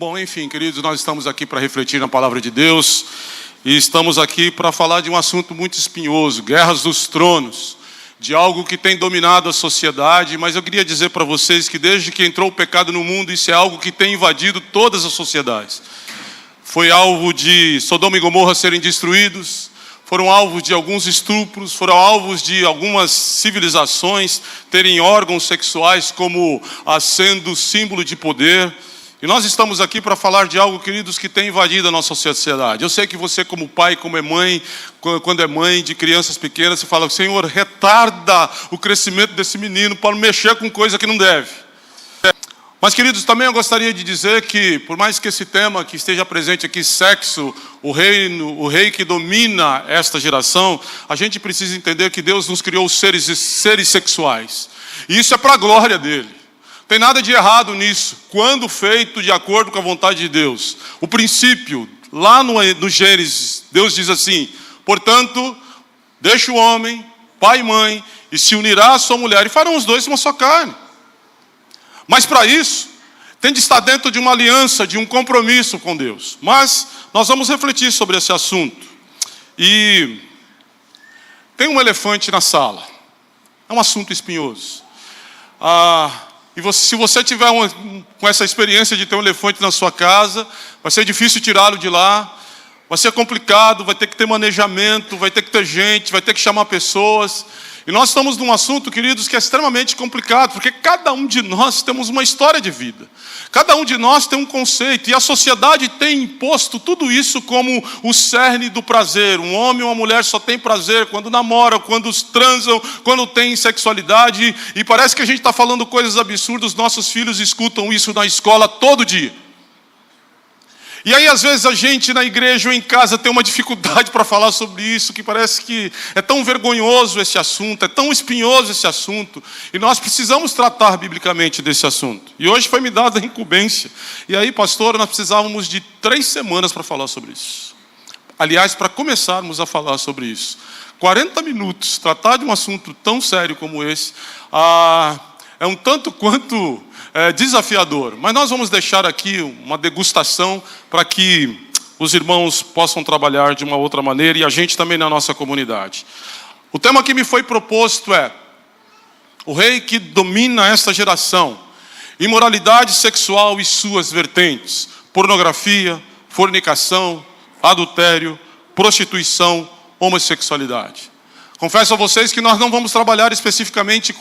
Bom, enfim, queridos, nós estamos aqui para refletir na palavra de Deus e estamos aqui para falar de um assunto muito espinhoso, guerras dos tronos, de algo que tem dominado a sociedade, mas eu queria dizer para vocês que desde que entrou o pecado no mundo, isso é algo que tem invadido todas as sociedades. Foi alvo de Sodoma e Gomorra serem destruídos, foram alvos de alguns estupros, foram alvos de algumas civilizações terem órgãos sexuais como sendo símbolo de poder. E nós estamos aqui para falar de algo, queridos, que tem invadido a nossa sociedade. Eu sei que você, como pai, como é mãe, quando é mãe de crianças pequenas, você fala: Senhor, retarda o crescimento desse menino para não mexer com coisa que não deve. Mas, queridos, também eu gostaria de dizer que, por mais que esse tema que esteja presente aqui, sexo, o rei que domina esta geração, a gente precisa entender que Deus nos criou seres sexuais. E isso é para a glória dele. Não tem nada de errado nisso, quando feito de acordo com a vontade de Deus. O princípio, lá no Gênesis, Deus diz assim: portanto, deixa o homem, pai e mãe, e se unirá à sua mulher, e farão os dois uma só carne. Mas para isso, tem de estar dentro de uma aliança, de um compromisso com Deus. Mas nós vamos refletir sobre esse assunto. E tem um elefante na sala. É um assunto espinhoso. Se você tiver com essa experiência de ter um elefante na sua casa, vai ser difícil tirá-lo de lá, vai ser complicado, vai ter que ter manejamento, vai ter que ter gente, vai ter que chamar pessoas. E nós estamos num assunto, queridos, que é extremamente complicado, porque cada um de nós temos uma história de vida. Cada um de nós tem um conceito, e a sociedade tem imposto tudo isso como o cerne do prazer. Um homem ou uma mulher só tem prazer quando namoram, quando transam, quando tem sexualidade, e parece que a gente está falando coisas absurdas. Nossos filhos escutam isso na escola todo dia. E aí, às vezes, a gente na igreja ou em casa tem uma dificuldade para falar sobre isso, que parece que é tão vergonhoso esse assunto, é tão espinhoso esse assunto, e nós precisamos tratar biblicamente desse assunto. E hoje foi me dada a incumbência. E aí, pastor, nós precisávamos de 3 semanas para falar sobre isso. Aliás, para começarmos a falar sobre isso. 40 minutos, tratar de um assunto tão sério como esse, é um tanto quanto desafiador. Mas nós vamos deixar aqui uma degustação para que os irmãos possam trabalhar de uma outra maneira e a gente também na nossa comunidade. O tema que me foi proposto é: o rei que domina esta geração, imoralidade sexual e suas vertentes, pornografia, fornicação, adultério, prostituição, homossexualidade. Confesso a vocês que nós não vamos trabalhar especificamente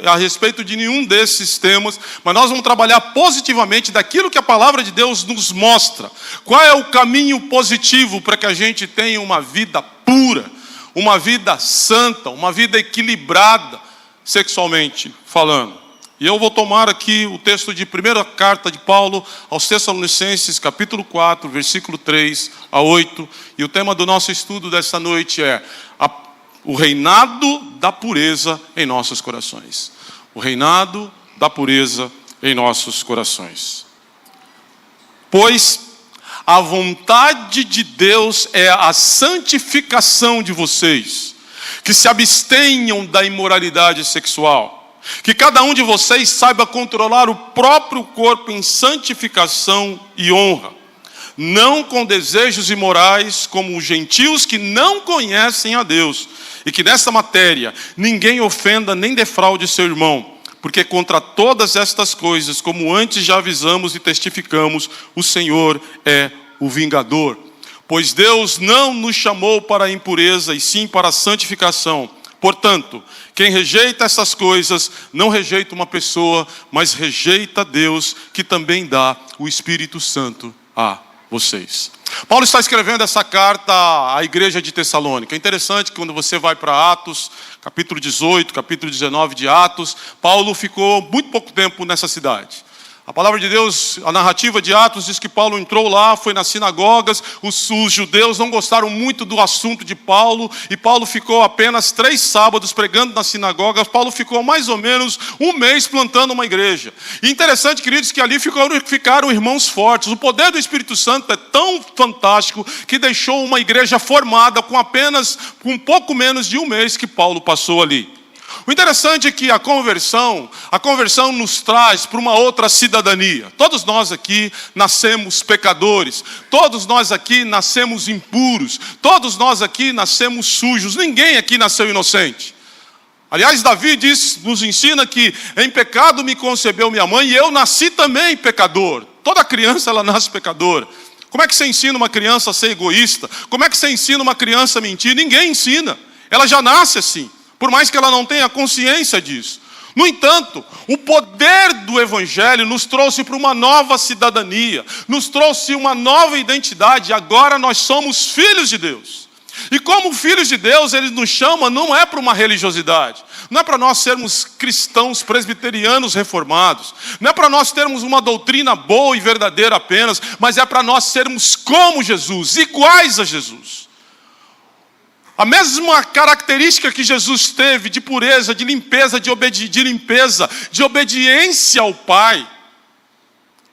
a respeito de nenhum desses temas, mas nós vamos trabalhar positivamente daquilo que a palavra de Deus nos mostra. Qual é o caminho positivo para que a gente tenha uma vida pura, uma vida santa, uma vida equilibrada, sexualmente falando. E eu vou tomar aqui o texto de primeira carta de Paulo aos Tessalonicenses, capítulo 4, versículo 3 a 8. E o tema do nosso estudo dessa noite é o reinado da pureza em nossos corações. O reinado da pureza em nossos corações. Pois a vontade de Deus é a santificação de vocês, que se abstenham da imoralidade sexual, que cada um de vocês saiba controlar o próprio corpo em santificação e honra, não com desejos imorais como os gentios que não conhecem a Deus, e que nessa matéria ninguém ofenda nem defraude seu irmão, porque contra todas estas coisas, como antes já avisamos e testificamos, o Senhor é o vingador. Pois Deus não nos chamou para a impureza, e sim para a santificação. Portanto, quem rejeita essas coisas, não rejeita uma pessoa, mas rejeita Deus, que também dá o Espírito Santo a vocês. Paulo está escrevendo essa carta à igreja de Tessalônica. É interessante que quando você vai para Atos, capítulo 18, capítulo 19 de Atos, Paulo ficou muito pouco tempo nessa cidade. A palavra de Deus, a narrativa de Atos diz que Paulo entrou lá, foi nas sinagogas, os judeus não gostaram muito do assunto de Paulo, e Paulo ficou apenas 3 sábados pregando nas sinagogas. Paulo ficou mais ou menos 1 mês plantando uma igreja. E interessante, queridos, que ali ficaram irmãos fortes. O poder do Espírito Santo é tão fantástico que deixou uma igreja formada com um pouco menos de 1 mês que Paulo passou ali. O interessante é que a conversão nos traz para uma outra cidadania. Todos nós aqui nascemos pecadores, todos nós aqui nascemos impuros, todos nós aqui nascemos sujos, ninguém aqui nasceu inocente. Aliás, Davi nos ensina que em pecado me concebeu minha mãe e eu nasci também pecador. Toda criança ela nasce pecadora. Como é que você ensina uma criança a ser egoísta? Como é que você ensina uma criança a mentir? Ninguém ensina, ela já nasce assim. Por mais que ela não tenha consciência disso. No entanto, o poder do Evangelho nos trouxe para uma nova cidadania, nos trouxe uma nova identidade. Agora nós somos filhos de Deus. E como filhos de Deus, Ele nos chama não é para uma religiosidade, não é para nós sermos cristãos presbiterianos reformados, não é para nós termos uma doutrina boa e verdadeira apenas, mas é para nós sermos como Jesus, iguais a Jesus. A mesma característica que Jesus teve de pureza, de limpeza, de obediência ao Pai,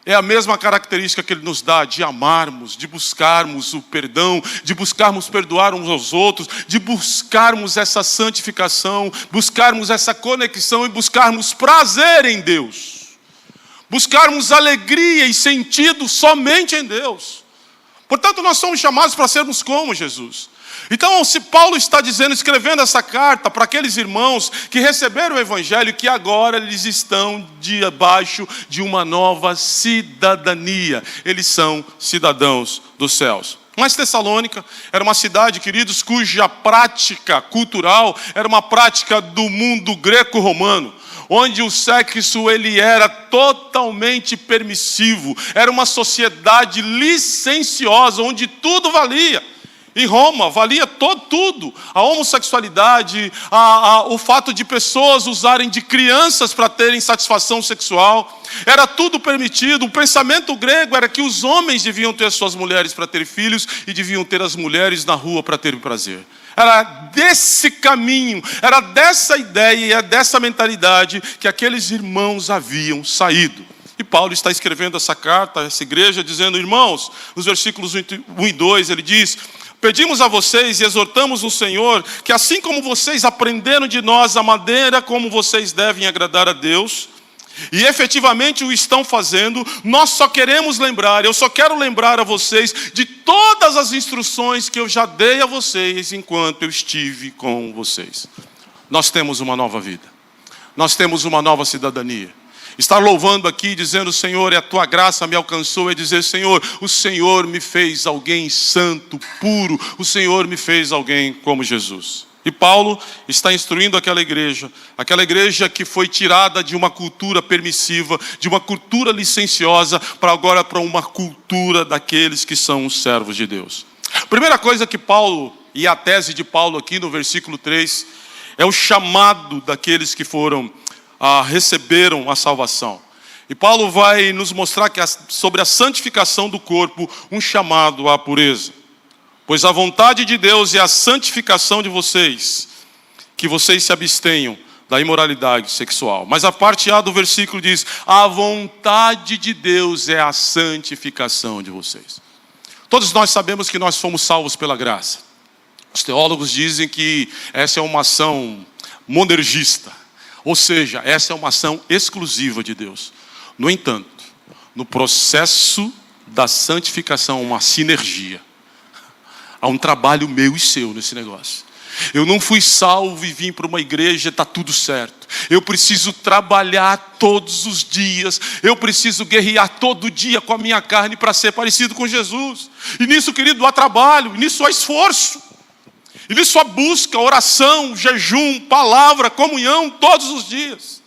é a mesma característica que Ele nos dá de amarmos, de buscarmos o perdão, de buscarmos perdoar uns aos outros, de buscarmos essa santificação, buscarmos essa conexão e buscarmos prazer em Deus. Buscarmos alegria e sentido somente em Deus. Portanto, nós somos chamados para sermos como Jesus. Então, se Paulo está dizendo, escrevendo essa carta para aqueles irmãos que receberam o Evangelho, que agora eles estão debaixo de uma nova cidadania. Eles são cidadãos dos céus. Mas Tessalônica era uma cidade, queridos, cuja prática cultural era uma prática do mundo greco-romano, onde o sexo ele era totalmente permissivo. Era uma sociedade licenciosa, onde tudo valia. Em Roma, valia tudo. A homossexualidade, o fato de pessoas usarem de crianças para terem satisfação sexual. Era tudo permitido. O pensamento grego era que os homens deviam ter suas mulheres para ter filhos e deviam ter as mulheres na rua para ter prazer. Era desse caminho, era dessa ideia e dessa mentalidade que aqueles irmãos haviam saído. E Paulo está escrevendo essa carta a essa igreja, dizendo, irmãos, nos versículos 1 e 2, ele diz: pedimos a vocês e exortamos o Senhor que assim como vocês aprenderam de nós a maneira como vocês devem agradar a Deus, e efetivamente o estão fazendo, nós só queremos lembrar, eu só quero lembrar a vocês de todas as instruções que eu já dei a vocês enquanto eu estive com vocês. Nós temos uma nova vida, nós temos uma nova cidadania. Estar louvando aqui, dizendo, Senhor, a tua graça me alcançou, é dizer, Senhor, o Senhor me fez alguém santo, puro, o Senhor me fez alguém como Jesus. E Paulo está instruindo aquela igreja que foi tirada de uma cultura permissiva, de uma cultura licenciosa, para agora para uma cultura daqueles que são os servos de Deus. A primeira coisa que Paulo, e a tese de Paulo aqui no versículo 3, é o chamado daqueles que receberam a salvação. E Paulo vai nos mostrar que sobre a santificação do corpo, um chamado à pureza. Pois a vontade de Deus é a santificação de vocês, que vocês se abstenham da imoralidade sexual. Mas a parte A do versículo diz, a vontade de Deus é a santificação de vocês. Todos nós sabemos que nós fomos salvos pela graça. Os teólogos dizem que essa é uma ação monergista. Ou seja, essa é uma ação exclusiva de Deus. No entanto, no processo da santificação, há uma sinergia. Há um trabalho meu e seu nesse negócio. Eu não fui salvo e vim para uma igreja, está tudo certo. Eu preciso trabalhar todos os dias. Eu preciso guerrear todo dia com a minha carne para ser parecido com Jesus. E nisso, querido, há trabalho, nisso há esforço. E nisso há busca, oração, jejum, palavra, comunhão, todos os dias.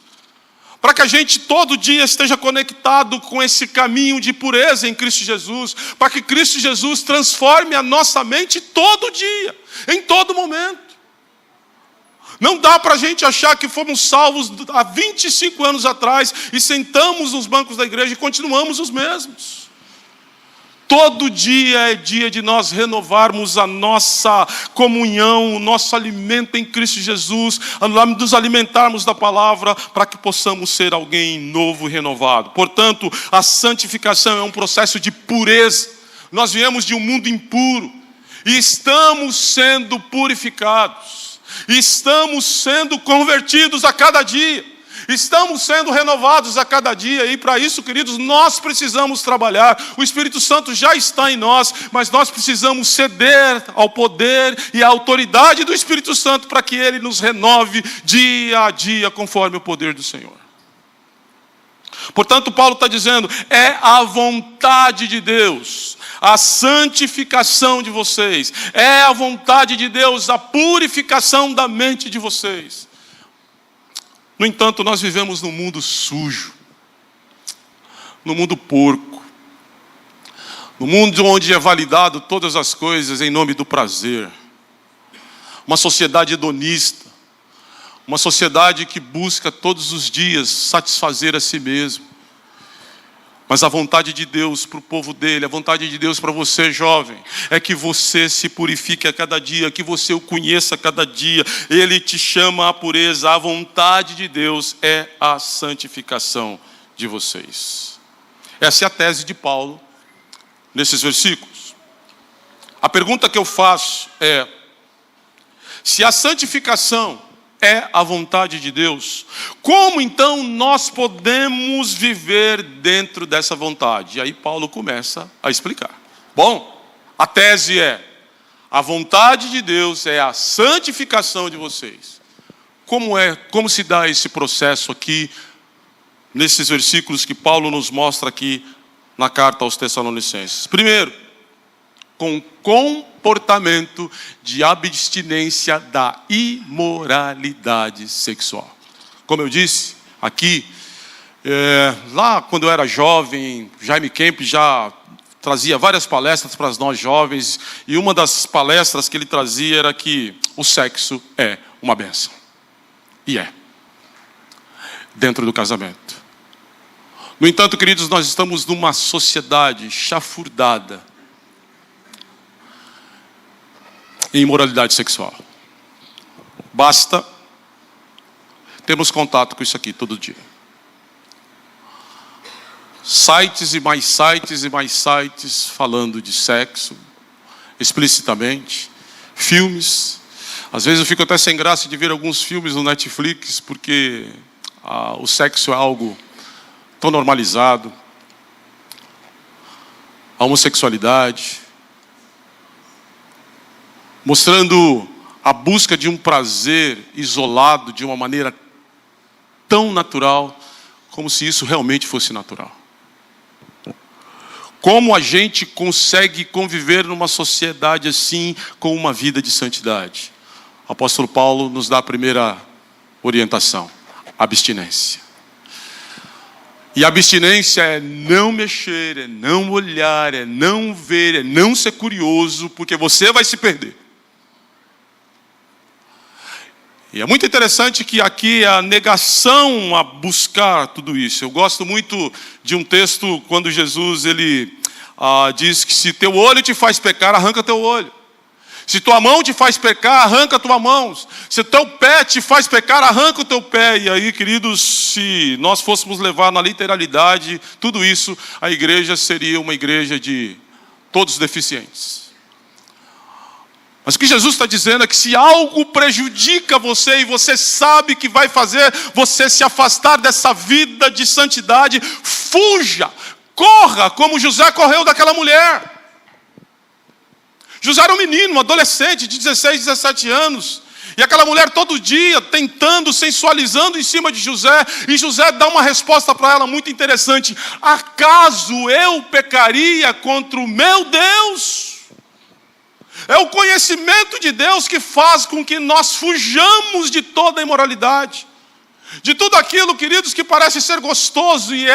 Para que a gente todo dia esteja conectado com esse caminho de pureza em Cristo Jesus. Para que Cristo Jesus transforme a nossa mente todo dia, em todo momento. Não dá para a gente achar que fomos salvos há 25 anos atrás e sentamos nos bancos da igreja e continuamos os mesmos. Todo dia é dia de nós renovarmos a nossa comunhão, o nosso alimento em Cristo Jesus, nos alimentarmos da palavra para que possamos ser alguém novo e renovado. Portanto, a santificação é um processo de pureza. Nós viemos de um mundo impuro e estamos sendo purificados. Estamos sendo convertidos a cada dia. Estamos sendo renovados a cada dia. E para isso, queridos, nós precisamos trabalhar. O Espírito Santo já está em nós, mas nós precisamos ceder ao poder e à autoridade do Espírito Santo para que Ele nos renove dia a dia conforme o poder do Senhor. Portanto, Paulo está dizendo, é a vontade de Deus, a santificação de vocês, é a vontade de Deus, a purificação da mente de vocês. No entanto, nós vivemos num mundo sujo, num mundo porco, num mundo onde é validado todas as coisas em nome do prazer, uma sociedade hedonista, uma sociedade que busca todos os dias satisfazer a si mesmo. Mas a vontade de Deus para o povo dele, a vontade de Deus para você, jovem, é que você se purifique a cada dia, que você o conheça a cada dia. Ele te chama à pureza. A vontade de Deus é a santificação de vocês. Essa é a tese de Paulo nesses versículos. A pergunta que eu faço é: se a santificação é a vontade de Deus, como então nós podemos viver dentro dessa vontade? E aí Paulo começa a explicar. Bom, a tese é: a vontade de Deus é a santificação de vocês. Como se dá esse processo aqui, nesses versículos que Paulo nos mostra aqui na carta aos Tessalonicenses? Primeiro, com comportamento de abstinência da imoralidade sexual. Como eu disse aqui, lá quando eu era jovem, Jaime Kemp já trazia várias palestras para nós jovens, e uma das palestras que ele trazia era que o sexo é uma bênção. E é. Dentro do casamento. No entanto, queridos, nós estamos numa sociedade chafurdada em imoralidade sexual. Basta termos contato com isso aqui todo dia. Sites e mais sites e mais sites falando de sexo, explicitamente. Filmes. Às vezes eu fico até sem graça de ver alguns filmes no Netflix, porque o sexo é algo tão normalizado. A homossexualidade, mostrando a busca de um prazer isolado de uma maneira tão natural, como se isso realmente fosse natural. Como a gente consegue conviver numa sociedade assim, com uma vida de santidade? O apóstolo Paulo nos dá a primeira orientação: abstinência. E abstinência é não mexer, é não olhar, é não ver, é não ser curioso, porque você vai se perder. E é muito interessante que aqui é a negação a buscar tudo isso. Eu gosto muito de um texto quando Jesus diz que se teu olho te faz pecar, arranca teu olho. Se tua mão te faz pecar, arranca tua mão. Se teu pé te faz pecar, arranca o teu pé. E aí, queridos, se nós fôssemos levar na literalidade tudo isso, a igreja seria uma igreja de todos deficientes. Mas o que Jesus está dizendo é que se algo prejudica você e você sabe que vai fazer você se afastar dessa vida de santidade, fuja, corra, como José correu daquela mulher. José era um menino, um adolescente de 16, 17 anos. E aquela mulher todo dia tentando, sensualizando em cima de José. E José dá uma resposta para ela muito interessante: acaso eu pecaria contra o meu Deus? É o conhecimento de Deus que faz com que nós fujamos de toda a imoralidade. De tudo aquilo, queridos, que parece ser gostoso e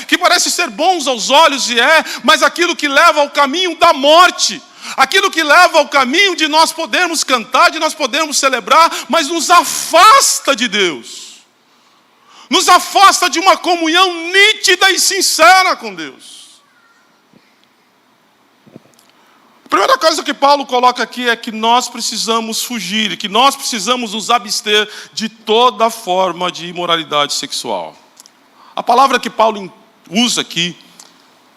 que parece ser bons aos olhos e mas aquilo que leva ao caminho da morte. Aquilo que leva ao caminho de nós podermos cantar, de nós podermos celebrar, mas nos afasta de Deus. Nos afasta de uma comunhão nítida e sincera com Deus. A primeira coisa que Paulo coloca aqui é que nós precisamos fugir, que nós precisamos nos abster de toda forma de imoralidade sexual. A palavra que Paulo usa aqui,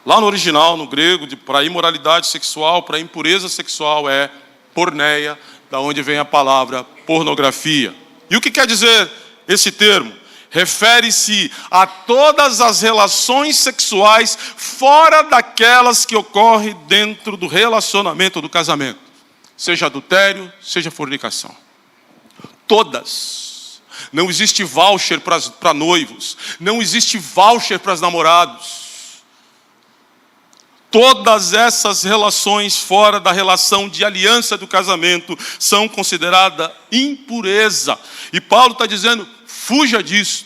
lá no original, no grego, para imoralidade sexual, para impureza sexual, é porneia, da onde vem a palavra pornografia. E o que quer dizer esse termo? Refere-se a todas as relações sexuais fora daquelas que ocorrem dentro do relacionamento do casamento. Seja adultério, seja fornicação. Todas. Não existe voucher para noivos. Não existe voucher para os namorados. Todas essas relações fora da relação de aliança do casamento são consideradas impureza. E Paulo está dizendo, fuja disso.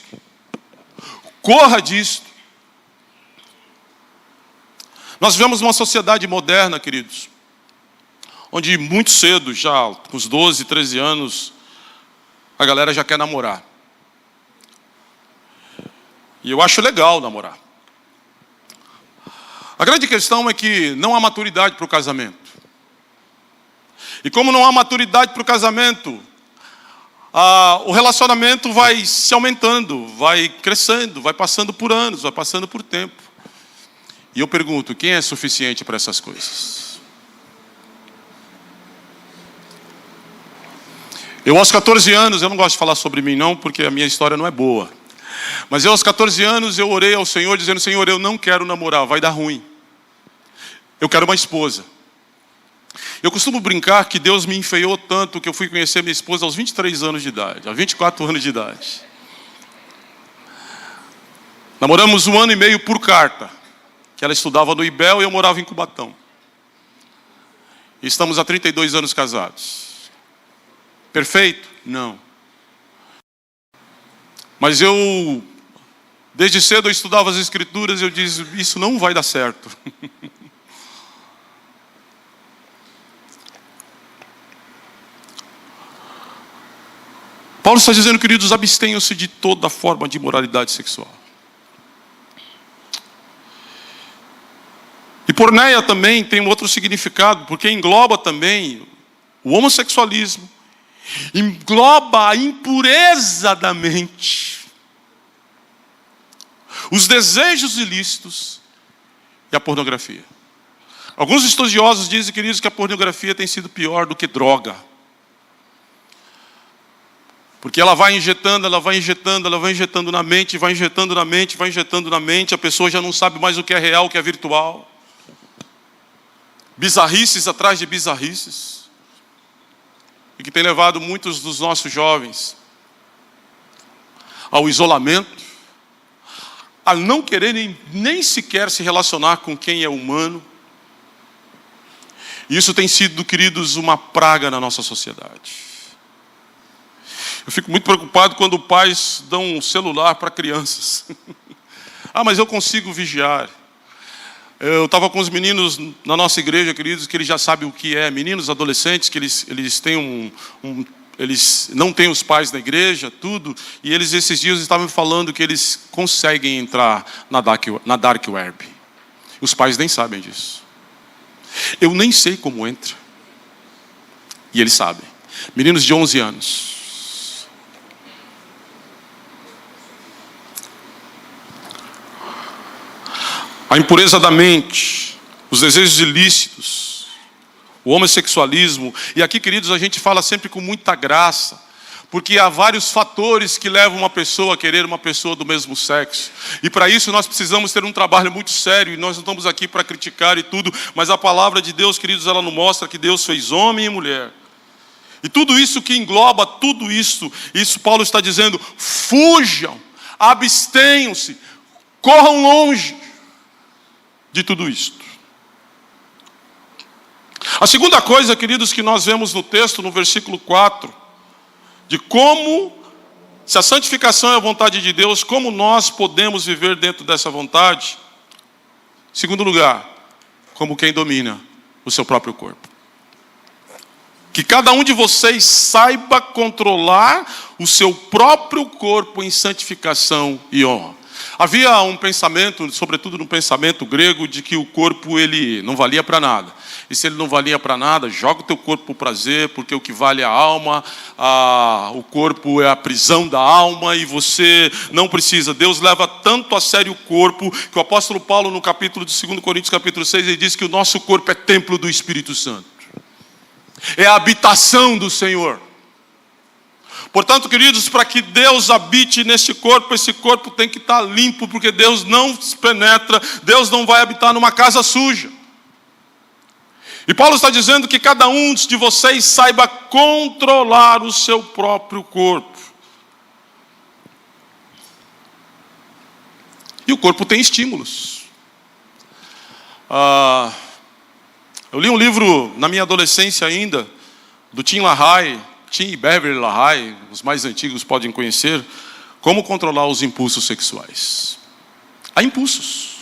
Corra disso. Nós vivemos uma sociedade moderna, queridos, onde muito cedo, já com os 12, 13 anos, a galera já quer namorar. E eu acho legal namorar. A grande questão é que não há maturidade para o casamento. E como não há maturidade para o casamento, o relacionamento vai se aumentando, vai crescendo, vai passando por anos, vai passando por tempo. E eu pergunto, quem é suficiente para essas coisas? Eu aos 14 anos, eu não gosto de falar sobre mim não, porque a minha história não é boa. Mas eu aos 14 anos, eu orei ao Senhor, dizendo, Senhor, eu não quero namorar, vai dar ruim. Eu quero uma esposa. Eu costumo brincar que Deus me enfeiou tanto que eu fui conhecer minha esposa aos 23 anos de idade, aos 24 anos de idade. Namoramos 1 ano e meio por carta, que ela estudava no IBEL e eu morava em Cubatão. E estamos há 32 anos casados. Perfeito? Não. Mas desde cedo eu estudava as Escrituras e eu disse, isso não vai dar certo. Paulo está dizendo, queridos, abstenham-se de toda forma de imoralidade sexual. E porneia também tem um outro significado, porque engloba também o homossexualismo, engloba a impureza da mente, os desejos ilícitos e a pornografia. Alguns estudiosos dizem, queridos, que a pornografia tem sido pior do que droga. Porque ela vai injetando na mente, vai injetando na mente, a pessoa já não sabe mais o que é real, o que é virtual. Bizarrices atrás de bizarrices. E que tem levado muitos dos nossos jovens ao isolamento, a não quererem nem sequer se relacionar com quem é humano. E isso tem sido, queridos, uma praga na nossa sociedade. Eu fico muito preocupado quando pais dão um celular para crianças. Mas eu consigo vigiar. Eu estava com os meninos na nossa igreja, queridos, que eles já sabem o que é. Meninos, adolescentes, que eles têm eles não têm os pais na igreja, tudo. E eles, esses dias, estavam falando que eles conseguem entrar na dark web. Os pais nem sabem disso. Eu nem sei como entra. E eles sabem. Meninos de 11 anos. A impureza da mente, os desejos ilícitos, o homossexualismo. E aqui, queridos, a gente fala sempre com muita graça, porque há vários fatores que levam uma pessoa a querer uma pessoa do mesmo sexo. E para isso nós precisamos ter um trabalho muito sério, e nós não estamos aqui para criticar e tudo, mas a palavra de Deus, queridos, ela nos mostra que Deus fez homem e mulher. E tudo isso que engloba, tudo isso Paulo está dizendo, fujam, abstenham-se, corram longe de tudo isto. A segunda coisa, queridos, que nós vemos no texto, no versículo 4, de como, se a santificação é a vontade de Deus, como nós podemos viver dentro dessa vontade? Segundo lugar, como quem domina o seu próprio corpo. Que cada um de vocês saiba controlar o seu próprio corpo em santificação e honra. Havia um pensamento, sobretudo no pensamento grego, de que o corpo ele não valia para nada. E se ele não valia para nada, joga o teu corpo para o prazer, porque o que vale é a alma, o corpo é a prisão da alma e você não precisa. Deus leva tanto a sério o corpo, que o apóstolo Paulo, no capítulo de 2 Coríntios, capítulo 6, ele diz que o nosso corpo é templo do Espírito Santo. é a habitação do Senhor. Portanto, queridos, para que Deus habite neste corpo, esse corpo tem que estar limpo, porque Deus não se penetra, Deus não vai habitar numa casa suja. E Paulo está dizendo que cada um de vocês saiba controlar o seu próprio corpo. E o corpo tem estímulos. Eu li um livro na minha adolescência ainda, do Tim LaHaye, Tim e Beverly LaHaye, os mais antigos podem conhecer, como controlar os impulsos sexuais. Há impulsos.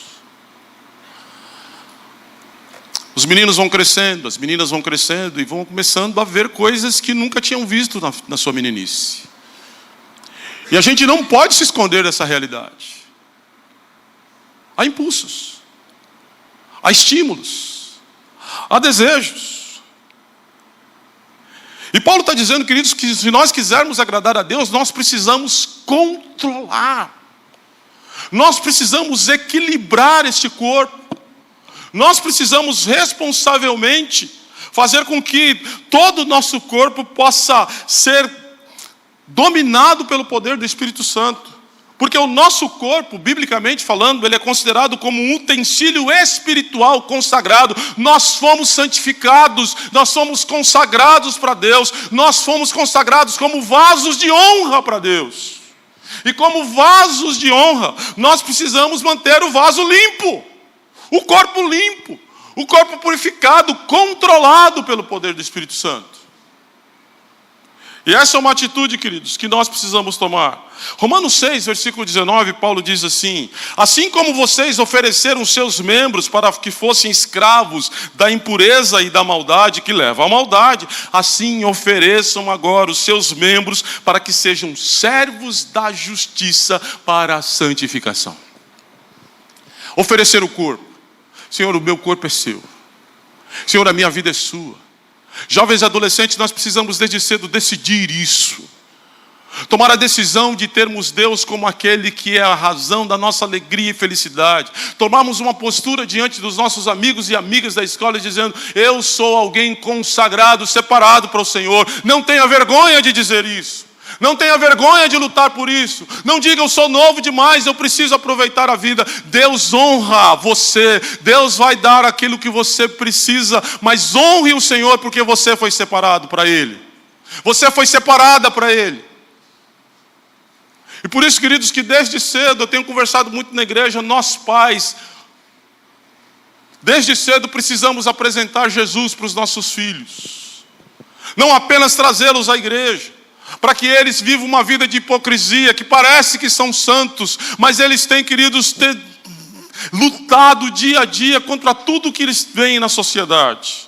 Os meninos vão crescendo, as meninas vão crescendo e vão começando a ver coisas que nunca tinham visto na sua meninice. E a gente não pode se esconder dessa realidade. Há impulsos, há estímulos, há desejos. E Paulo está dizendo, queridos, que se nós quisermos agradar a Deus, nós precisamos controlar. Nós precisamos equilibrar este corpo. Nós precisamos responsavelmente fazer com que todo o nosso corpo possa ser dominado pelo poder do Espírito Santo. Porque o nosso corpo, biblicamente falando, ele é considerado como um utensílio espiritual consagrado. Nós fomos santificados, nós somos consagrados para Deus, nós fomos consagrados como vasos de honra para Deus. E como vasos de honra, nós precisamos manter o vaso limpo, o corpo purificado, controlado pelo poder do Espírito Santo. E essa é uma atitude, queridos, que nós precisamos tomar. Romanos 6, versículo 19, Paulo diz assim: assim como vocês ofereceram seus membros para que fossem escravos da impureza e da maldade que leva à maldade, assim ofereçam agora os seus membros para que sejam servos da justiça para a santificação. Oferecer o corpo. Senhor, o meu corpo é seu. Senhor, a minha vida é sua. Jovens e adolescentes, nós precisamos desde cedo decidir isso. Tomar a decisão de termos Deus como aquele que é a razão da nossa alegria e felicidade. Tomarmos uma postura diante dos nossos amigos e amigas da escola dizendo: eu sou alguém consagrado, separado para o Senhor. Não tenha vergonha de dizer isso. Não tenha vergonha de lutar por isso. Não diga: eu sou novo demais, eu preciso aproveitar a vida. Deus honra você. Deus vai dar aquilo que você precisa. Mas honre o Senhor, porque você foi separado para Ele. Você foi separada para Ele. E por isso, queridos, que desde cedo eu tenho conversado muito na igreja. Nós pais, desde cedo precisamos apresentar Jesus para os nossos filhos. Não apenas trazê-los à igreja, para que eles vivam uma vida de hipocrisia, que parece que são santos, mas eles têm, queridos, lutado dia a dia contra tudo que eles veem na sociedade.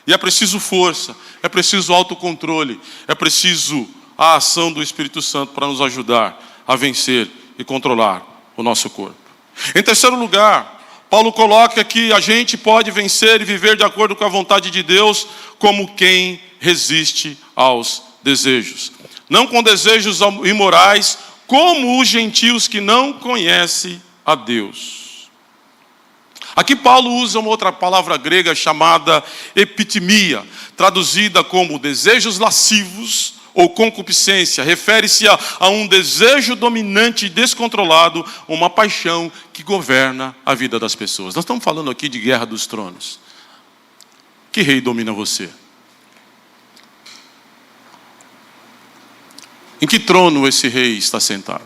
E é preciso força, é preciso autocontrole, é preciso a ação do Espírito Santo para nos ajudar a vencer e controlar o nosso corpo. Em terceiro lugar, Paulo coloca que a gente pode vencer e viver de acordo com a vontade de Deus como quem resiste aos desejos. Não com desejos imorais, como os gentios que não conhecem a Deus. Aqui Paulo usa uma outra palavra grega chamada epitimia, traduzida como desejos lascivos ou concupiscência. Refere-se a um desejo dominante e descontrolado, uma paixão que governa a vida das pessoas. Nós estamos falando aqui de Guerra dos Tronos. Que rei domina você? Em que trono esse rei está sentado?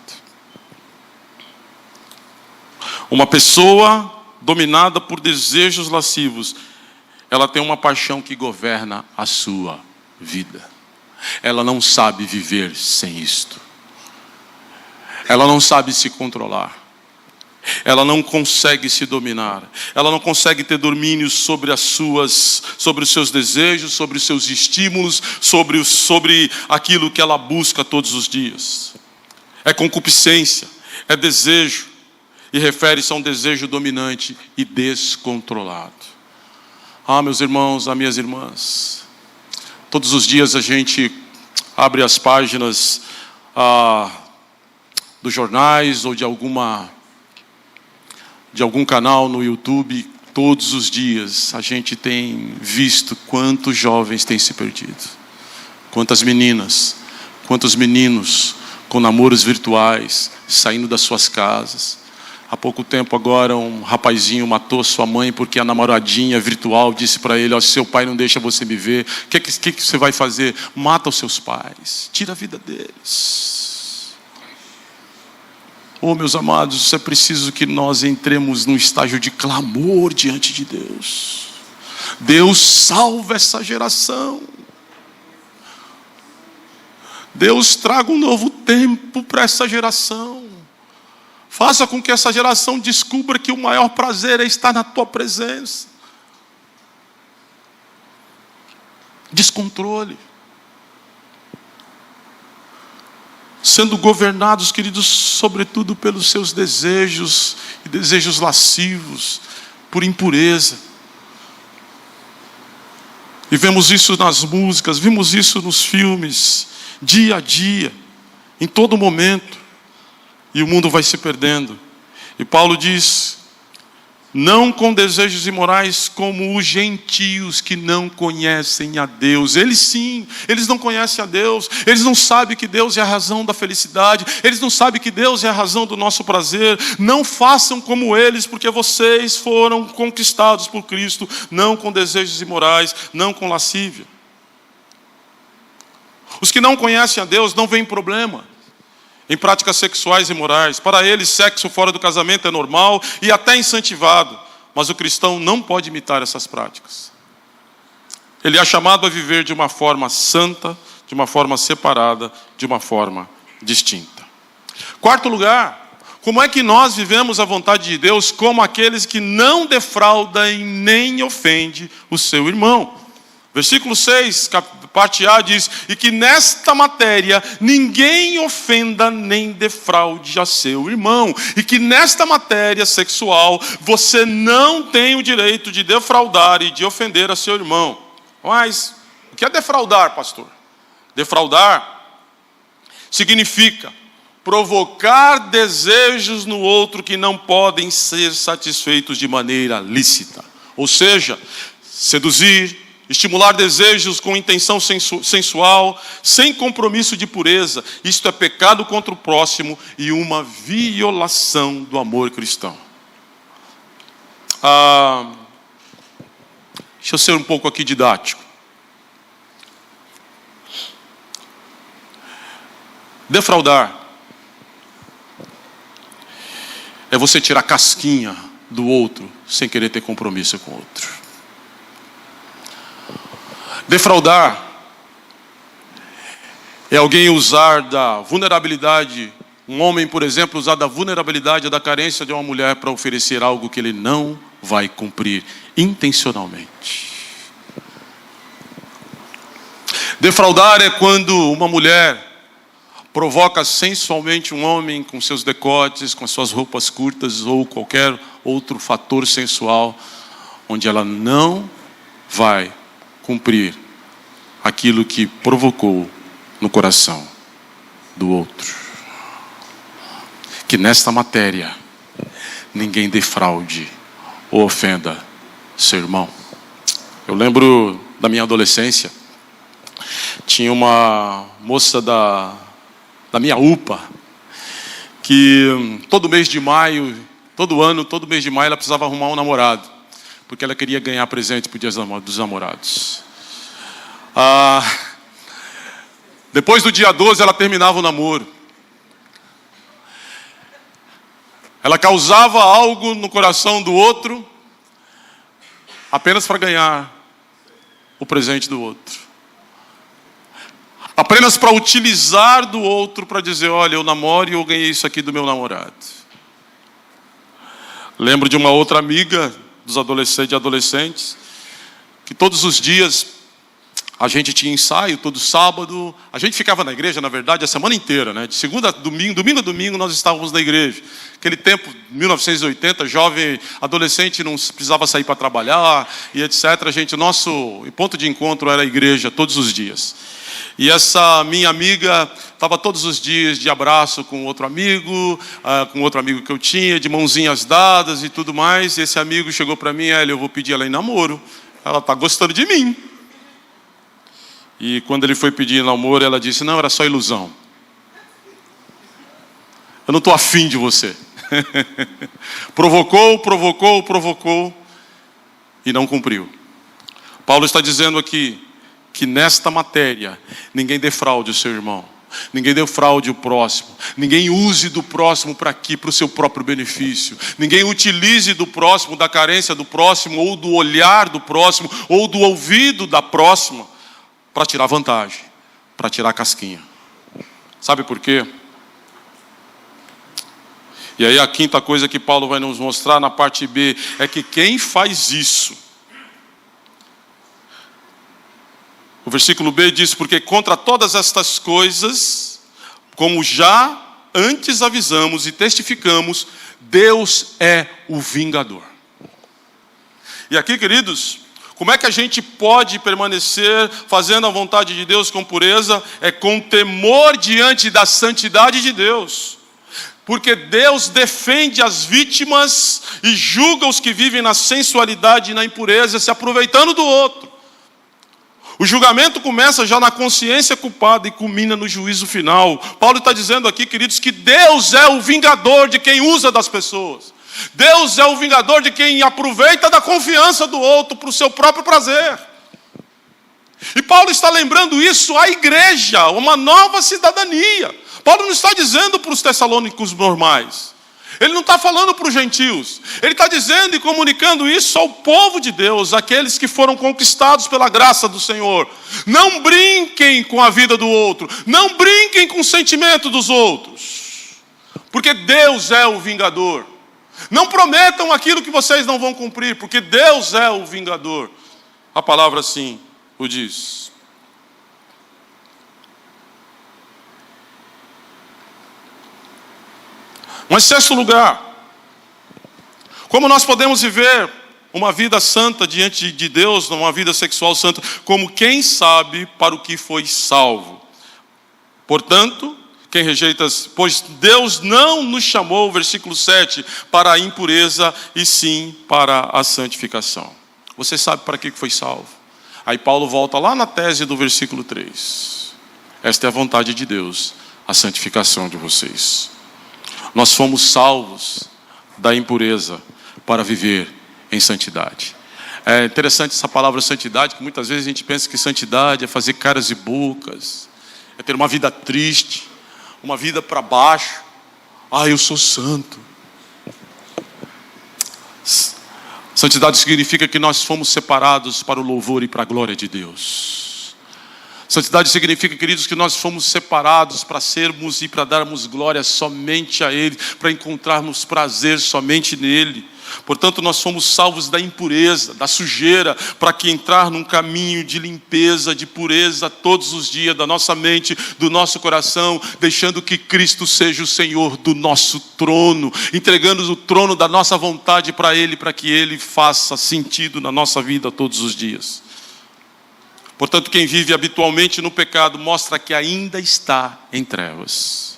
Uma pessoa dominada por desejos lascivos, ela tem uma paixão que governa a sua vida. Ela não sabe viver sem isto. Ela não sabe se controlar. Ela não consegue se dominar. Ela não consegue ter domínio sobre os seus desejos, sobre os seus estímulos, sobre aquilo que ela busca todos os dias. É concupiscência, é desejo, e refere-se a um desejo dominante e descontrolado. Meus irmãos, minhas irmãs, todos os dias a gente abre as páginas dos jornais ou de algum canal no YouTube, Todos os dias a gente tem visto quantos jovens têm se perdido. Quantas meninas, quantos meninos com namoros virtuais, saindo das suas casas. Há pouco tempo agora um rapazinho matou sua mãe porque a namoradinha virtual disse para ele: seu pai não deixa você me ver. O que você vai fazer? Mata os seus pais, tira a vida deles. Meus amados, é preciso que nós entremos num estágio de clamor diante de Deus. Deus, salva essa geração. Deus, traga um novo tempo para essa geração. Faça com que essa geração descubra que o maior prazer é estar na tua presença. Descontrole. Sendo governados, queridos, sobretudo pelos seus desejos, e desejos lascivos, por impureza. E vemos isso nas músicas, vimos isso nos filmes, dia a dia, em todo momento. E o mundo vai se perdendo. E Paulo diz: não com desejos imorais como os gentios que não conhecem a Deus. Eles sim, eles não conhecem a Deus. Eles não sabem que Deus é a razão da felicidade. Eles não sabem que Deus é a razão do nosso prazer. Não façam como eles, porque vocês foram conquistados por Cristo. Não com desejos imorais, não com lascívia. Os que não conhecem a Deus não veem problema em práticas sexuais e morais. Para eles, sexo fora do casamento é normal e até incentivado. Mas o cristão não pode imitar essas práticas. Ele é chamado a viver de uma forma santa, de uma forma separada, de uma forma distinta. Quarto lugar, como é que nós vivemos a vontade de Deus como aqueles que não defraudam e nem ofendem o seu irmão? Versículo 6, parte A diz: e que nesta matéria ninguém ofenda nem defraude a seu irmão. E que nesta matéria sexual você não tem o direito de defraudar e de ofender a seu irmão. Mas o que é defraudar, pastor? Defraudar significa provocar desejos no outro que não podem ser satisfeitos de maneira lícita. Ou seja, seduzir, estimular desejos com intenção sensual, sem compromisso de pureza. Isto é pecado contra o próximo e uma violação do amor cristão. Deixa eu ser um pouco aqui didático. Defraudar é você tirar casquinha do outro sem querer ter compromisso com o outro. Defraudar é alguém usar da vulnerabilidade, um homem, por exemplo, usar da vulnerabilidade, da carência de uma mulher para oferecer algo que ele não vai cumprir intencionalmente. Defraudar é quando uma mulher provoca sensualmente um homem com seus decotes, com as suas roupas curtas ou qualquer outro fator sensual, onde ela não vai cumprir aquilo que provocou no coração do outro. Que nesta matéria ninguém defraude ou ofenda seu irmão. Eu lembro da minha adolescência, tinha uma moça da minha UPA que todo mês de maio, todo mês de maio ela precisava arrumar um namorado, porque ela queria ganhar presente para o Dia dos Namorados. Depois do dia 12 ela terminava o namoro. Ela causava algo no coração do outro apenas para ganhar o presente do outro. Apenas para utilizar do outro para dizer: olha, eu namoro e eu ganhei isso aqui do meu namorado. Lembro de uma outra amiga dos adolescentes, que todos os dias a gente tinha ensaio, todo sábado. A gente ficava na igreja, na verdade, a semana inteira, né? De segunda a domingo, domingo a domingo, nós estávamos na igreja. Aquele tempo, 1980, jovem, adolescente, não precisava sair para trabalhar e etc. Nosso ponto de encontro era a igreja todos os dias. E essa minha amiga estava todos os dias de abraço com outro amigo que eu tinha, de mãozinhas dadas e tudo mais. E esse amigo chegou para mim: eu vou pedir ela em namoro. Ela está gostando de mim. E quando ele foi pedir em namoro, ela disse: não, era só ilusão. Eu não estou afim de você. Provocou e não cumpriu. Paulo está dizendo aqui que nesta matéria ninguém defraude o seu irmão, ninguém defraude o próximo, ninguém use do próximo para o seu próprio benefício, ninguém utilize do próximo, da carência do próximo, ou do olhar do próximo, ou do ouvido da próxima, para tirar vantagem, para tirar casquinha. Sabe por quê? E aí a quinta coisa que Paulo vai nos mostrar na parte B é que quem faz isso, o versículo B diz: porque contra todas estas coisas, como já antes avisamos e testificamos, Deus é o vingador. E aqui, queridos, como é que a gente pode permanecer fazendo a vontade de Deus com pureza? É com temor diante da santidade de Deus. Porque Deus defende as vítimas e julga os que vivem na sensualidade e na impureza, se aproveitando do outro. O julgamento começa já na consciência culpada e culmina no juízo final. Paulo está dizendo aqui, queridos, que Deus é o vingador de quem usa das pessoas. Deus é o vingador de quem aproveita da confiança do outro para o seu próprio prazer. E Paulo está lembrando isso à igreja, uma nova cidadania. Paulo não está dizendo para os tessalônicos normais. Ele não está falando para os gentios. Ele está dizendo e comunicando isso ao povo de Deus, aqueles que foram conquistados pela graça do Senhor. Não brinquem com a vida do outro. Não brinquem com o sentimento dos outros. Porque Deus é o vingador. Não prometam aquilo que vocês não vão cumprir, porque Deus é o vingador. A palavra assim o diz. Mas, sexto lugar, como nós podemos viver uma vida santa diante de Deus, uma vida sexual santa, como quem sabe para o que foi salvo. Portanto, quem rejeita, pois Deus não nos chamou, versículo 7, para a impureza, e sim para a santificação. Você sabe para que foi salvo? Aí Paulo volta lá na tese do versículo 3. Esta é a vontade de Deus, a santificação de vocês. Nós fomos salvos da impureza para viver em santidade. É interessante essa palavra santidade, que muitas vezes a gente pensa que santidade é fazer caras e bocas, é ter uma vida triste, uma vida para baixo. Eu sou santo. Santidade significa que nós fomos separados para o louvor e para a glória de Deus. Santidade significa, queridos, que nós fomos separados para sermos e para darmos glória somente a Ele, para encontrarmos prazer somente nele. Portanto, nós fomos salvos da impureza, da sujeira, para que entrar num caminho de limpeza, de pureza todos os dias da nossa mente, do nosso coração, deixando que Cristo seja o Senhor do nosso trono, entregando o trono da nossa vontade para Ele, para que Ele faça sentido na nossa vida todos os dias. Portanto, quem vive habitualmente no pecado mostra que ainda está em trevas.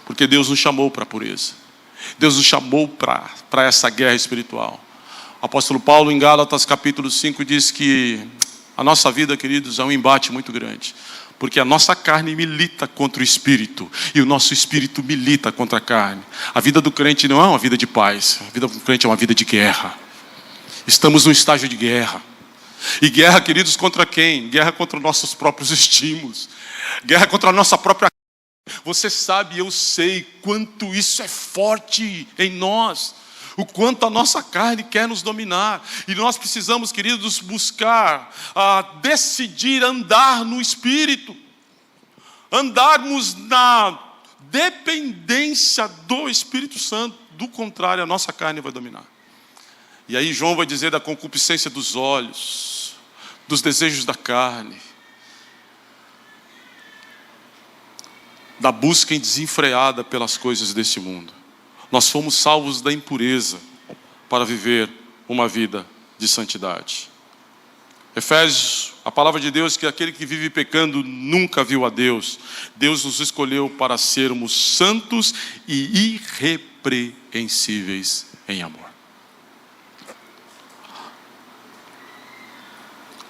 Porque Deus nos chamou para a pureza. Deus nos chamou para essa guerra espiritual. O apóstolo Paulo, em Gálatas capítulo 5, diz que a nossa vida, queridos, é um embate muito grande. Porque a nossa carne milita contra o espírito, e o nosso espírito milita contra a carne. A vida do crente não é uma vida de paz. A vida do crente é uma vida de guerra. Estamos num estágio de guerra. E guerra, queridos, contra quem? Guerra contra nossos próprios estímulos. Guerra contra a nossa própria carne. Você sabe, eu sei quanto isso é forte em nós. O quanto a nossa carne quer nos dominar. E nós precisamos, queridos, buscar, decidir andar no Espírito. Andarmos na dependência do Espírito Santo. Do contrário, a nossa carne vai dominar. E aí João vai dizer da concupiscência dos olhos, dos desejos da carne, da busca desenfreada pelas coisas deste mundo. Nós fomos salvos da impureza para viver uma vida de santidade. Efésios, a palavra de Deus, que aquele que vive pecando nunca viu a Deus. Deus nos escolheu para sermos santos e irrepreensíveis em amor.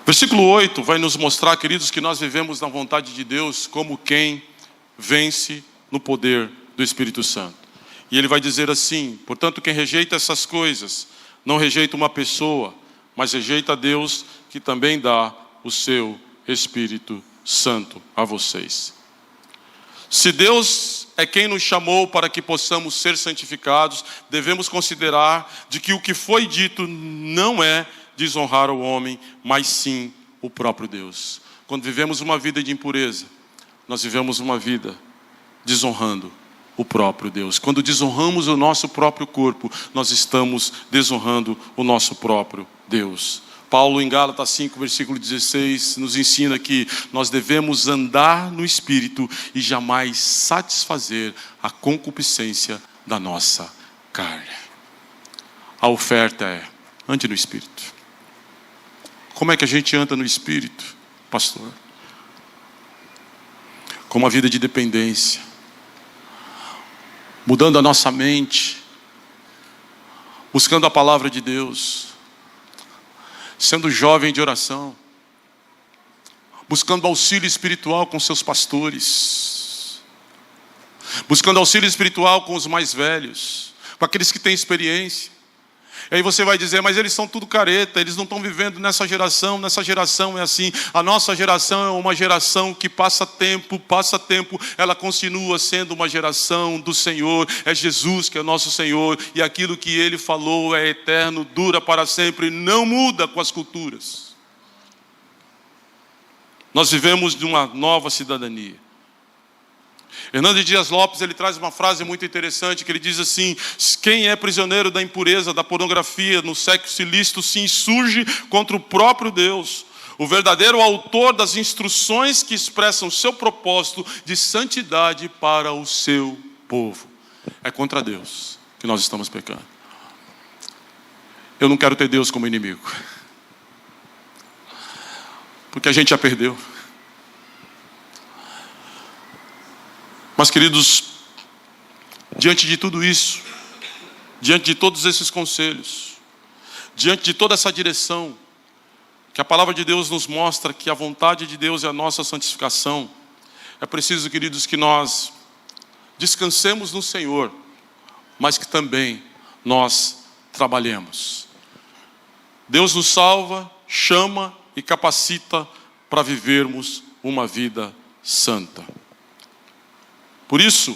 Versículo 8 vai nos mostrar, queridos, que nós vivemos na vontade de Deus como quem vence no poder do Espírito Santo. E ele vai dizer assim: portanto, quem rejeita essas coisas, não rejeita uma pessoa, mas rejeita a Deus, que também dá o seu Espírito Santo a vocês. Se Deus é quem nos chamou para que possamos ser santificados, devemos considerar de que o que foi dito não é desonrar o homem, mas sim o próprio Deus. Quando vivemos uma vida de impureza, nós vivemos uma vida desonrando o próprio Deus. Quando desonramos o nosso próprio corpo, nós estamos desonrando o nosso próprio Deus. Paulo, em Gálatas 5, versículo 16, nos ensina que nós devemos andar no Espírito e jamais satisfazer a concupiscência da nossa carne. A oferta é: ande no Espírito. Como é que a gente anda no Espírito, pastor? Com uma vida de dependência, mudando a nossa mente, buscando a palavra de Deus, sendo jovem de oração, buscando auxílio espiritual com seus pastores, buscando auxílio espiritual com os mais velhos, com aqueles que têm experiência. E aí você vai dizer: mas eles são tudo careta, eles não estão vivendo nessa geração é assim. A nossa geração é uma geração que passa tempo, ela continua sendo uma geração do Senhor. É Jesus que é nosso Senhor, e aquilo que Ele falou é eterno, dura para sempre, não muda com as culturas. Nós vivemos de uma nova cidadania. Hernando Dias Lopes, ele traz uma frase muito interessante, que ele diz assim: quem é prisioneiro da impureza, da pornografia, no sexo ilícito, se insurge contra o próprio Deus, o verdadeiro autor das instruções que expressam seu propósito de santidade para o seu povo. É contra Deus que nós estamos pecando. Eu não quero ter Deus como inimigo, porque a gente já perdeu. Mas, queridos, diante de tudo isso, diante de todos esses conselhos, diante de toda essa direção, que a palavra de Deus nos mostra que a vontade de Deus é a nossa santificação, é preciso, queridos, que nós descansemos no Senhor, mas que também nós trabalhemos. Deus nos salva, chama e capacita para vivermos uma vida santa. Por isso,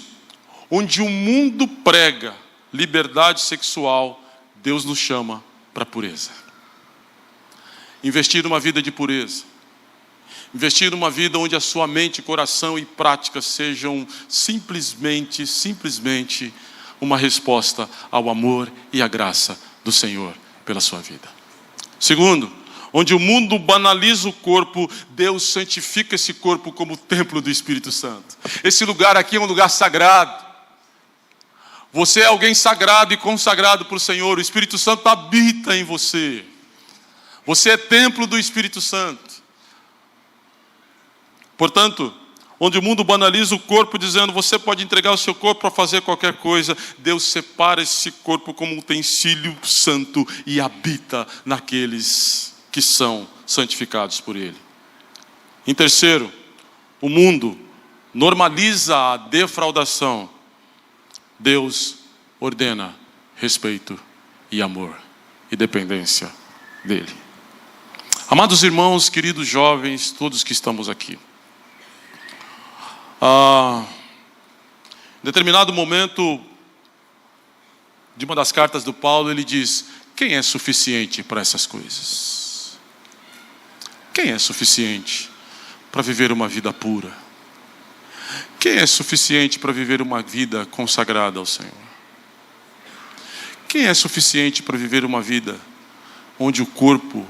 onde o mundo prega liberdade sexual, Deus nos chama para a pureza. Investir numa vida de pureza. Investir numa vida onde a sua mente, coração e prática sejam simplesmente uma resposta ao amor e à graça do Senhor pela sua vida. Segundo, onde o mundo banaliza o corpo, Deus santifica esse corpo como o templo do Espírito Santo. Esse lugar aqui é um lugar sagrado. Você é alguém sagrado e consagrado para o Senhor. O Espírito Santo habita em você. Você é templo do Espírito Santo. Portanto, onde o mundo banaliza o corpo, dizendo: você pode entregar o seu corpo para fazer qualquer coisa, Deus separa esse corpo como um utensílio santo e habita naqueles que são santificados por Ele. Em terceiro, o mundo normaliza a defraudação. Deus ordena respeito e amor e dependência dEle. Amados irmãos, queridos jovens, todos que estamos aqui. Em determinado momento de uma das cartas do Paulo, ele diz: quem é suficiente para essas coisas? Quem é suficiente para viver uma vida pura? Quem é suficiente para viver uma vida consagrada ao Senhor? Quem é suficiente para viver uma vida onde o corpo,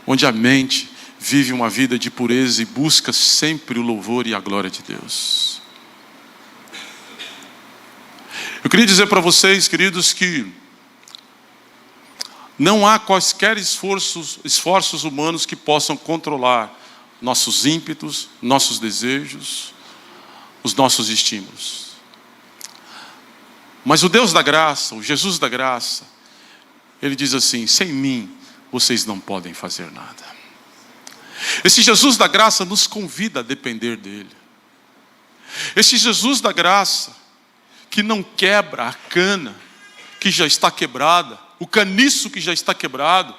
onde a mente vive uma vida de pureza e busca sempre o louvor e a glória de Deus? Eu queria dizer para vocês, queridos, que Não há quaisquer esforços humanos que possam controlar nossos ímpetos, nossos desejos, os nossos estímulos. Mas o Deus da graça, o Jesus da graça, Ele diz assim: sem mim vocês não podem fazer nada. Esse Jesus da graça nos convida a depender dEle. Esse Jesus da graça, que não quebra a cana que já está quebrada, o caniço que já está quebrado.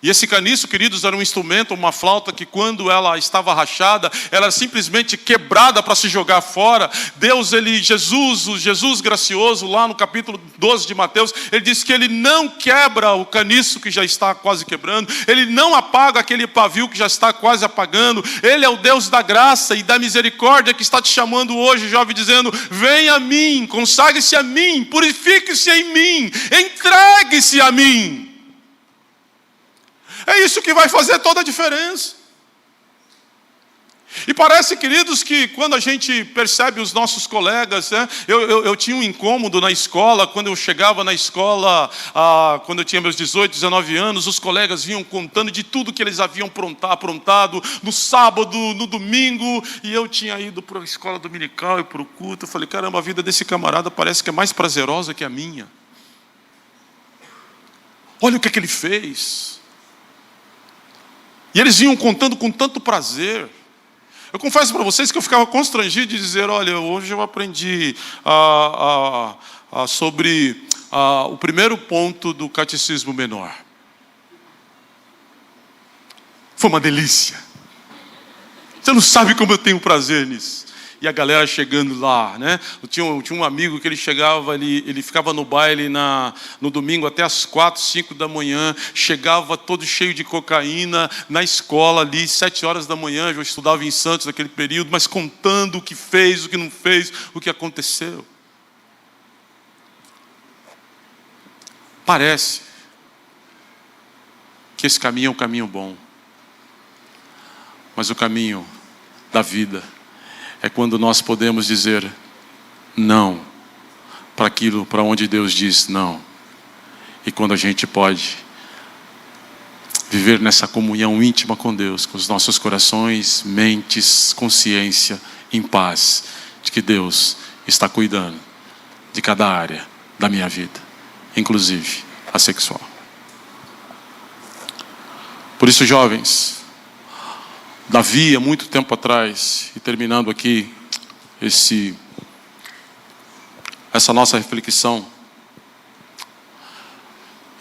E esse caniço, queridos, era um instrumento, uma flauta que quando ela estava rachada, ela era simplesmente quebrada para se jogar fora. Deus, o Jesus gracioso, lá no capítulo 12 de Mateus, Ele diz que Ele não quebra o caniço que já está quase quebrando, Ele não apaga aquele pavio que já está quase apagando. Ele é o Deus da graça e da misericórdia que está te chamando hoje, jovem, dizendo: venha a mim, consagre-se a mim, purifique-se em mim, entregue-se a mim. É isso que vai fazer toda a diferença. E parece, queridos, que quando a gente percebe os nossos colegas, né? Eu tinha um incômodo na escola, quando eu chegava na escola, quando eu tinha meus 18, 19 anos, os colegas vinham contando de tudo que eles haviam aprontado no sábado, no domingo, e eu tinha ido para a escola dominical e para o culto. Eu falei: caramba, a vida desse camarada parece que é mais prazerosa que a minha. Olha o que ele fez. E eles vinham contando com tanto prazer. Eu confesso para vocês que eu ficava constrangido de dizer: olha, hoje eu aprendi sobre o primeiro ponto do catecismo menor. Foi uma delícia. Você não sabe como eu tenho prazer nisso. E a galera chegando lá, né? Eu tinha um amigo que ele chegava, ele ficava no baile no domingo até as 4, 5 da manhã, chegava todo cheio de cocaína na escola ali, 7 horas da manhã. Eu estudava em Santos naquele período, mas contando o que fez, o que não fez, o que aconteceu. Parece que esse caminho é um caminho bom, mas o caminho da vida é quando nós podemos dizer não para aquilo para onde Deus diz não. E quando a gente pode viver nessa comunhão íntima com Deus, com os nossos corações, mentes, consciência, em paz, de que Deus está cuidando de cada área da minha vida, inclusive a sexual. Por isso, jovens, Davi, há muito tempo atrás, e terminando aqui essa nossa reflexão,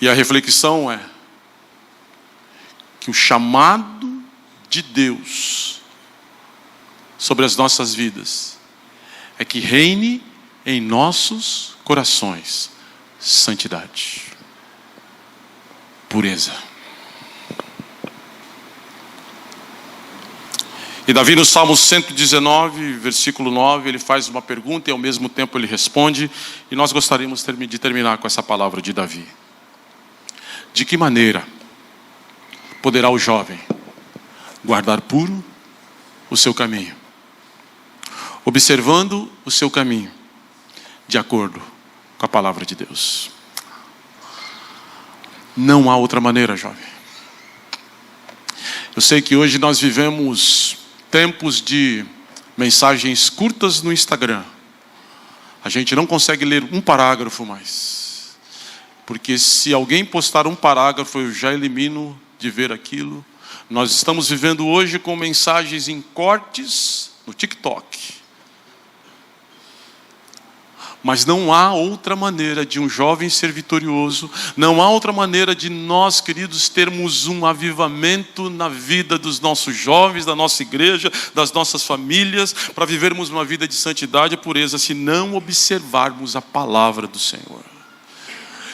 e a reflexão é que o chamado de Deus sobre as nossas vidas é que reine em nossos corações santidade, pureza. E Davi, no Salmo 119, versículo 9, ele faz uma pergunta e ao mesmo tempo ele responde. E nós gostaríamos de terminar com essa palavra de Davi. De que maneira poderá o jovem guardar puro o seu caminho, observando o seu caminho de acordo com a palavra de Deus? Não há outra maneira, jovem. Eu sei que hoje nós vivemos tempos de mensagens curtas no Instagram. A gente não consegue ler um parágrafo mais, porque se alguém postar um parágrafo, eu já elimino de ver aquilo. Nós estamos vivendo hoje com mensagens em cortes no TikTok. Mas não há outra maneira de um jovem ser vitorioso, não há outra maneira de nós, queridos, termos um avivamento na vida dos nossos jovens, da nossa igreja, das nossas famílias, para vivermos uma vida de santidade e pureza, se não observarmos a palavra do Senhor.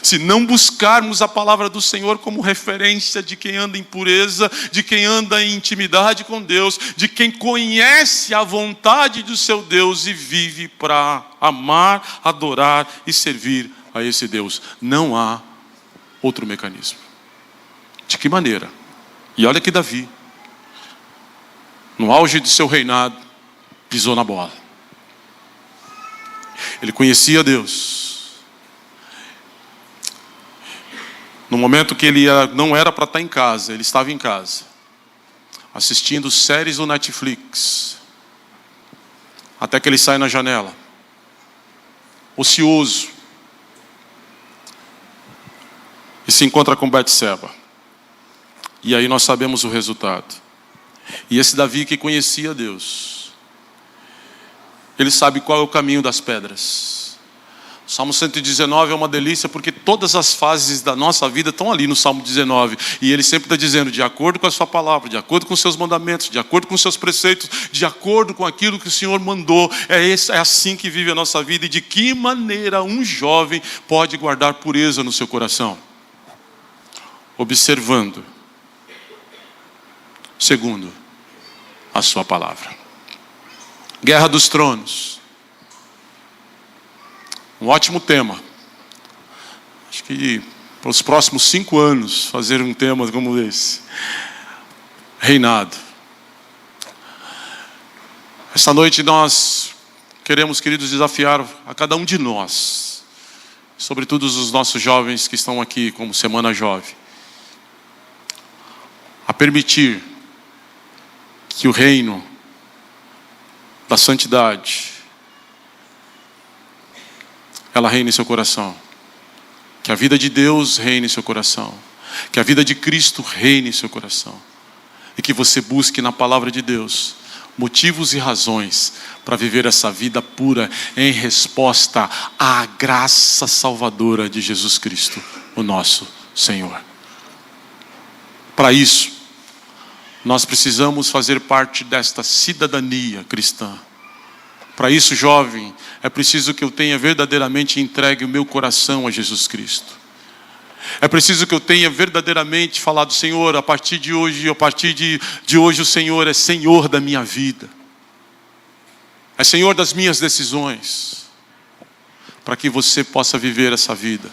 Se não buscarmos a palavra do Senhor como referência de quem anda em pureza, de quem anda em intimidade com Deus, de quem conhece a vontade do seu Deus e vive para amar, adorar e servir a esse Deus. Não há outro mecanismo. De que maneira? E olha que Davi, no auge de seu reinado, pisou na bola. Ele conhecia Deus. No momento que ele não era para estar em casa, ele estava em casa, assistindo séries do Netflix, até que ele sai na janela, ocioso, e se encontra com Betseba. E aí nós sabemos o resultado. E esse Davi que conhecia Deus, ele sabe qual é o caminho das pedras. Salmo 119 é uma delícia, porque todas as fases da nossa vida estão ali no Salmo 19. E ele sempre está dizendo, de acordo com a sua palavra, de acordo com os seus mandamentos, de acordo com os seus preceitos, de acordo com aquilo que o Senhor mandou. É assim que vive a nossa vida. E de que maneira um jovem pode guardar pureza no seu coração? Observando. Segundo, a sua palavra. Guerra dos Tronos. Um ótimo tema. Acho que para os próximos 5 anos fazer um tema como esse. Reinado. Esta noite nós queremos, queridos, desafiar a cada um de nós, sobretudo os nossos jovens que estão aqui como Semana Jovem, a permitir que o reino da santidade ela reine em seu coração. Que a vida de Deus reine em seu coração. Que a vida de Cristo reine em seu coração. E que você busque na palavra de Deus motivos e razões para viver essa vida pura em resposta à graça salvadora de Jesus Cristo, o nosso Senhor. Para isso, nós precisamos fazer parte desta cidadania cristã. Para isso, jovem, é preciso que eu tenha verdadeiramente entregue o meu coração a Jesus Cristo. É preciso que eu tenha verdadeiramente falado, Senhor, a partir de hoje o Senhor é Senhor da minha vida. É Senhor das minhas decisões. Para que você possa viver essa vida,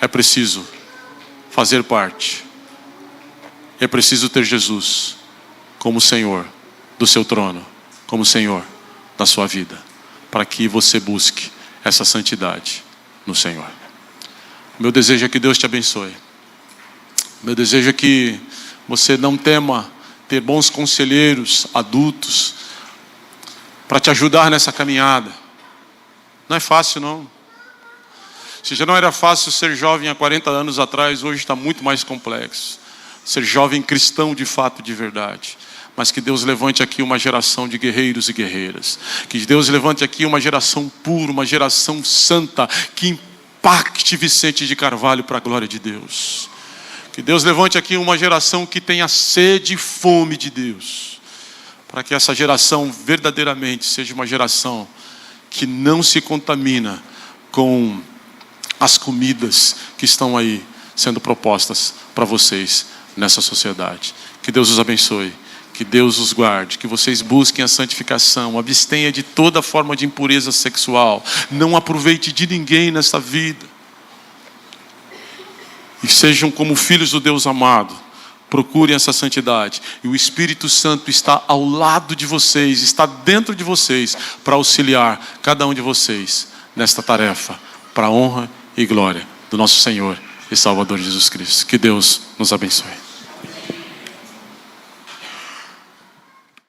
é preciso fazer parte. É preciso ter Jesus como Senhor do seu trono, como Senhor da sua vida, para que você busque essa santidade no Senhor. Meu desejo é que Deus te abençoe. Meu desejo é que você não tema ter bons conselheiros, adultos, para te ajudar nessa caminhada. Não é fácil, não. Se já não era fácil ser jovem há 40 anos atrás, hoje está muito mais complexo. Ser jovem cristão de fato, de verdade. Mas que Deus levante aqui uma geração de guerreiros e guerreiras. Que Deus levante aqui uma geração pura, uma geração santa, que impacte Vicente de Carvalho para a glória de Deus. Que Deus levante aqui uma geração que tenha sede e fome de Deus. Para que essa geração verdadeiramente seja uma geração que não se contamina com as comidas que estão aí sendo propostas para vocês nessa sociedade. Que Deus os abençoe. Que Deus os guarde, que vocês busquem a santificação, abstenha de toda forma de impureza sexual, não aproveite de ninguém nessa vida. E sejam como filhos do Deus amado, procurem essa santidade. E o Espírito Santo está ao lado de vocês, está dentro de vocês, para auxiliar cada um de vocês nesta tarefa, para a honra e glória do nosso Senhor e Salvador Jesus Cristo. Que Deus nos abençoe.